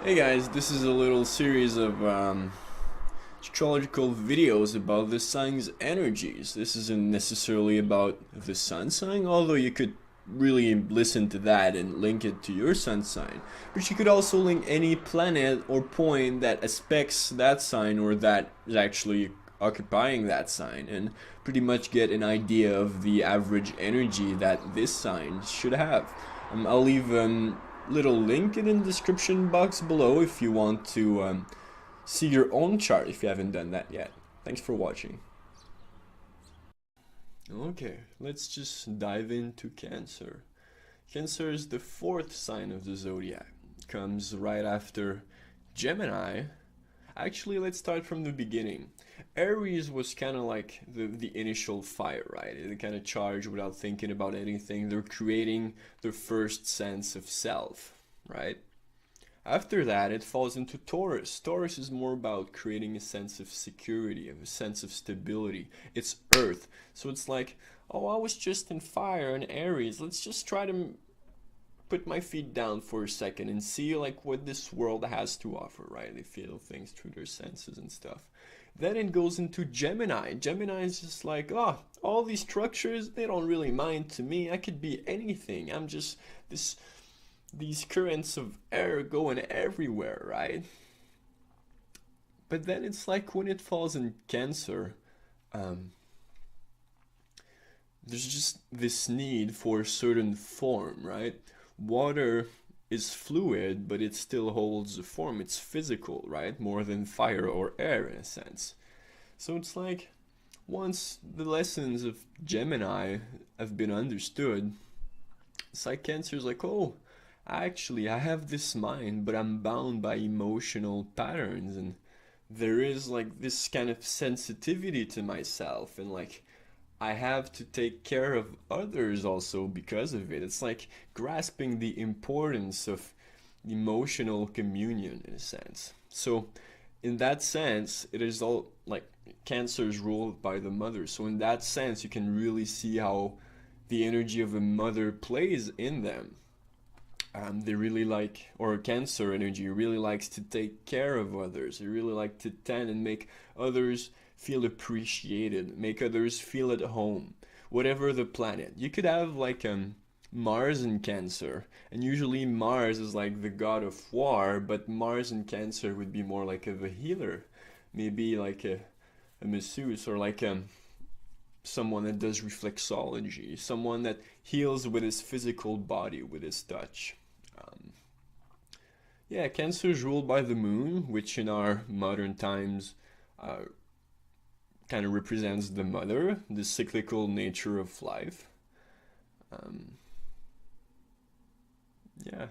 Hey guys, this is a little series of astrological videos about the sun's energies. This isn't necessarily about the sun sign, although you could really listen to that and link it to your sun sign. But you could also link any planet or point that aspects that sign or that is actually occupying that sign and pretty much get an idea of the average energy that this sign should have. I'll leave little link in the description box below if you want to see your own chart if you haven't done that yet. Thanks for watching. Okay, let's just dive into Cancer. Cancer is the fourth sign of the zodiac. It comes right after Gemini. Actually, let's start from the beginning. Aries was kind of like the initial fire, right? They kind of charge without thinking about anything. They're creating their first sense of self, right? After that, it falls into Taurus. Taurus is more about creating a sense of security, of a sense of stability. It's Earth. So it's like, oh, I was just in fire and Aries. Let's just try to put my feet down for a second and see like what this world has to offer, right? They feel things through their senses and stuff. Then it goes into Gemini. Gemini is just like, oh, all these structures, they don't really mind to me. I could be anything. I'm just these currents of air going everywhere, right? But then it's like when it falls in Cancer, there's just this need for a certain form, right? Water is fluid, but it still holds a form. It's physical, right? More than fire or air in a sense. So it's like once the lessons of Gemini have been understood, it's like Cancer's like, oh, actually I have this mind, but I'm bound by emotional patterns, and there is like this kind of sensitivity to myself, and like I have to take care of others also because of it. It's like grasping the importance of emotional communion in a sense. So in that sense, it is all like Cancer is ruled by the mother. So in that sense, you can really see how the energy of a mother plays in them. They really like, or Cancer energy really likes to take care of others. They really like to tend and make others feel appreciated, make others feel at home, whatever the planet. You could have like Mars in Cancer, and usually Mars is like the god of war, but Mars in Cancer would be more like of a healer, maybe like a masseuse, or like someone that does reflexology, someone that heals with his physical body, with his touch. Yeah, Cancer is ruled by the moon, which in our modern times kind of represents the mother, the cyclical nature of life. Yeah.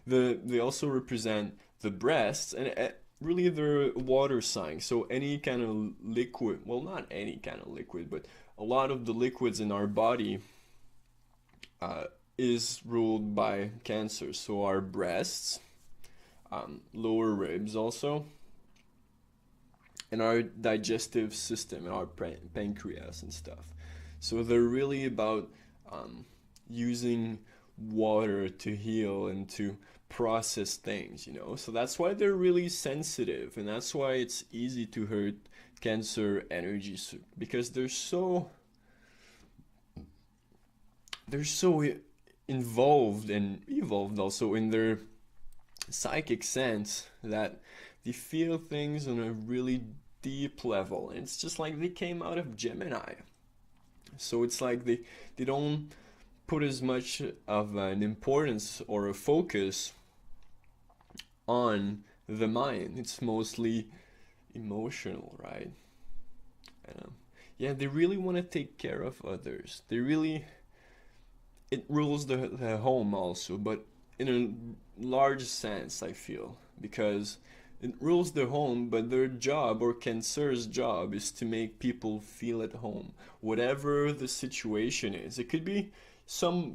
They also represent the breasts, and really they're water signs. So any kind of liquid, well, not any kind of liquid, but a lot of the liquids in our body is ruled by Cancer. So our breasts, lower ribs also, and our digestive system and our pancreas and stuff. So they're really about using water to heal and to process things, you know. So that's why they're really sensitive, and that's why it's easy to hurt Cancer energies, because they're so involved and evolved also in their psychic sense that they feel things on a really deep level, and it's just like they came out of Gemini. So it's like they don't put as much of an importance or a focus on the mind. It's mostly emotional, right? Yeah, they really want to take care of others. It rules the home also, but in a large sense, I feel, because it rules the home, but their job, or Cancer's job, is to make people feel at home, whatever the situation is. It could be some,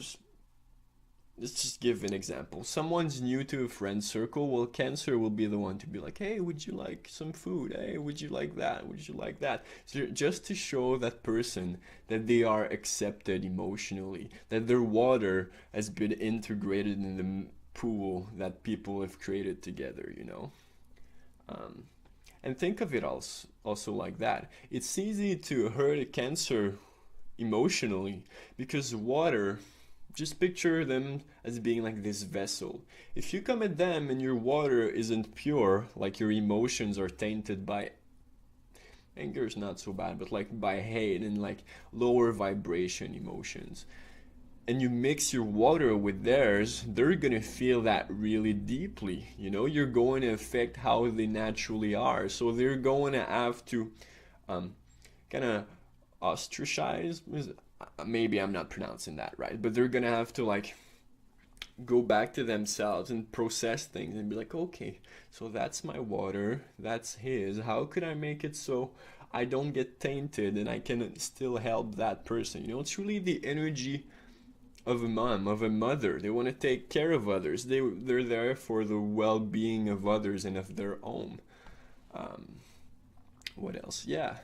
let's just give an example. Someone's new to a friend circle, well, Cancer will be the one to be like, hey, would you like some food? Hey, would you like that? Would you like that? So just to show that person that they are accepted emotionally, that their water has been integrated in pool that people have created together, you know? Um, and think of it also like that. It's easy to hurt a Cancer emotionally because water, just picture them as being like this vessel. If you come at them and your water isn't pure, like your emotions are tainted by anger is not so bad, but like by hate and like lower vibration emotions, and you mix your water with theirs, they're gonna feel that really deeply. You know, you're going to affect how they naturally are. So they're going to have to kind of ostracize. Maybe I'm not pronouncing that right, but they're gonna have to like go back to themselves and process things and be like, okay, so that's my water, that's his. How could I make it so I don't get tainted and I can still help that person? You know, it's really the energy of a mom, of a mother. They want to take care of others. They're there for the well-being of others and of their own. Um, what else? Yeah.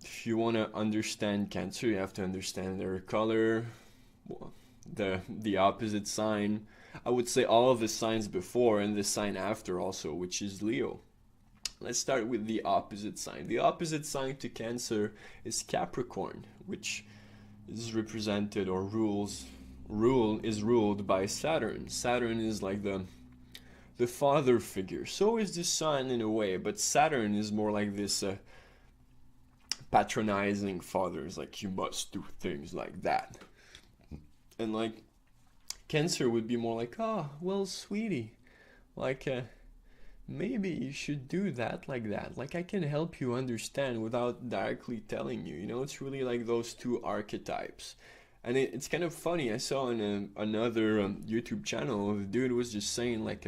If you want to understand Cancer, you have to understand their color, the opposite sign. I would say all of the signs before and the sign after also, which is Leo. Let's start with the opposite sign. The opposite sign to Cancer is Capricorn, which is represented or is ruled by Saturn. Saturn is like the father figure. So is the sun in a way, but Saturn is more like this patronizing father. It's like, you must do things like that. And like Cancer would be more like, oh, well, sweetie, like maybe you should do that like that. Like I can help you understand without directly telling you. You know, it's really like those two archetypes. And it's kind of funny. I saw on another YouTube channel, the dude was just saying like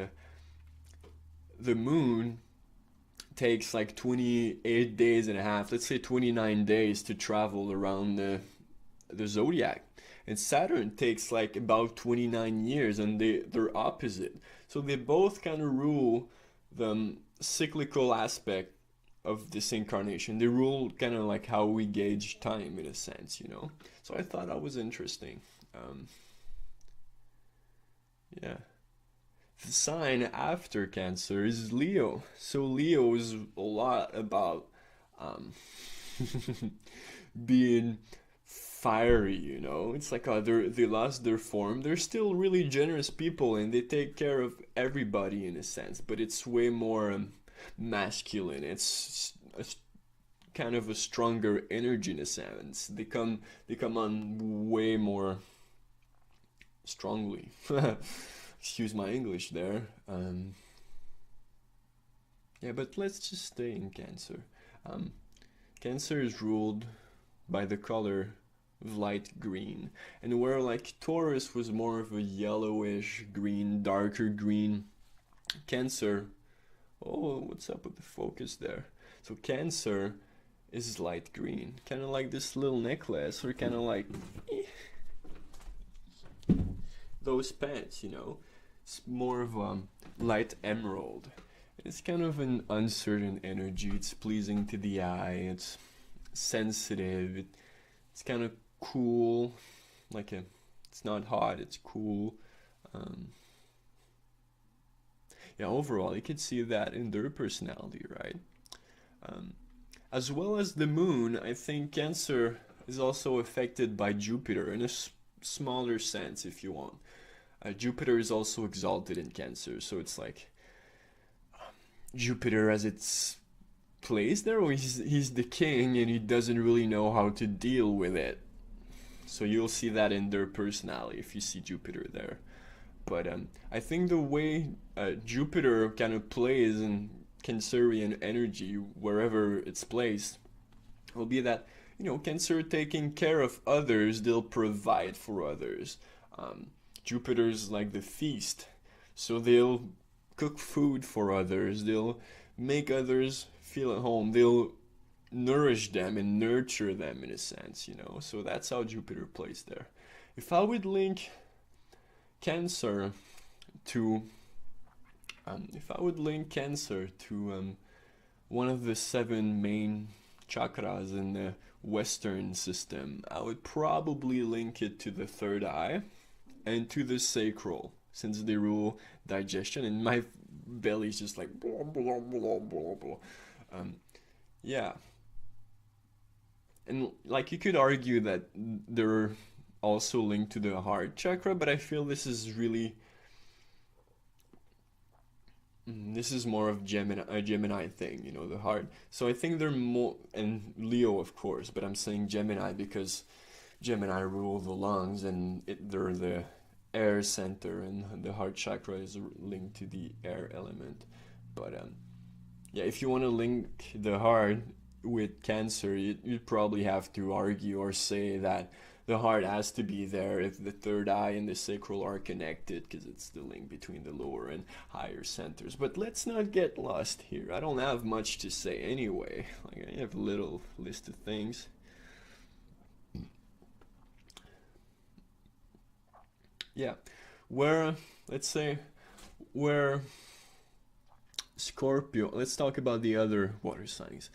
the moon takes like 28 days and a half, let's say 29 days to travel around the Zodiac. And Saturn takes like about 29 years, and they're opposite. So they both kind of rule the cyclical aspect of this incarnation. They rule kind of like how we gauge time in a sense, you know? So I thought that was interesting. Yeah. The sign after Cancer is Leo. So Leo is a lot about um, being fiery, you know? It's like they lost their form. They're still really generous people and they take care of everybody in a sense, but it's way more masculine. It's kind of a stronger energy in a sense. They come on way more strongly. Excuse my English there. Yeah, but let's just stay in Cancer. Cancer is ruled by the color of light green, and where like Taurus was more of a yellowish green, darker green, Cancer, oh, what's up with the focus there? So Cancer is light green, kind of like this little necklace, or kind of like those pants, you know? It's more of a light emerald. It's kind of an uncertain energy. It's pleasing to the eye. It's sensitive. It's kind of cool. It's not hot. It's cool. Yeah, overall, you could see that in their personality, right? As well as the moon, I think Cancer is also affected by Jupiter in a smaller sense, if you want. Jupiter is also exalted in Cancer, so it's like Jupiter has its place there, or he's the king and he doesn't really know how to deal with it. So you'll see that in their personality if you see Jupiter there. But I think the way Jupiter kind of plays in Cancerian energy, wherever it's placed, will be that, you know, Cancer taking care of others, they'll provide for others. Jupiter's like the feast, so they'll cook food for others, they'll make others feel at home, they'll nourish them and nurture them in a sense, you know. So that's how Jupiter plays there. If I would link Cancer to one of the 7 main chakras in the Western system, I would probably link it to the third eye and to the sacral since they rule digestion, and my belly is just like blah, blah, blah, blah, blah. Yeah, and like you could argue that they're also linked to the heart chakra, but I feel this is really this is more of Gemini, a Gemini thing, you know, the heart. So I think they're more, and Leo, of course, but I'm saying Gemini because Gemini rule the lungs, and they're the air center, and the heart chakra is linked to the air element. But yeah, if you want to link the heart with Cancer, you'd probably have to argue or say that the heart has to be there if the third eye and the sacral are connected, because it's the link between the lower and higher centers. But let's not get lost here. I don't have much to say anyway. Like, I have a little list of things. Yeah, where, let's say, where Scorpio, let's talk about the other water signs.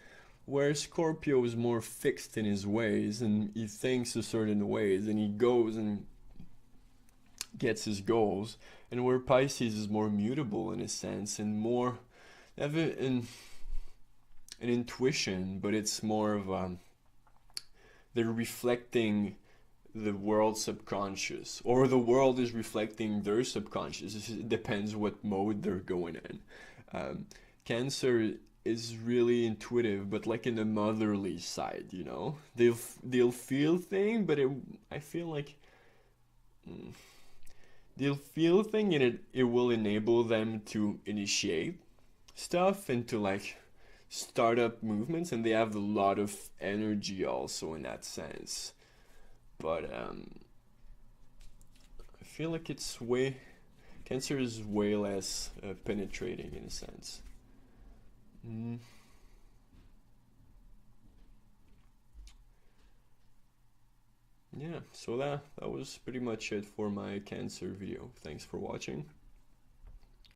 Where Scorpio is more fixed in his ways and he thinks a certain ways and he goes and gets his goals, and where Pisces is more mutable in a sense and more have an intuition, but it's more of they're reflecting the world's subconscious, or the world is reflecting their subconscious. It depends what mode they're going in. Cancer is really intuitive, but like in the motherly side, you know, they'll feel thing, but I feel like they'll feel thing, and it will enable them to initiate stuff and to like start up movements, and they have a lot of energy also in that sense. But I feel like it's way Cancer is way less penetrating in a sense. Mm. Yeah, so that was pretty much it for my Cancer video. Thanks for watching.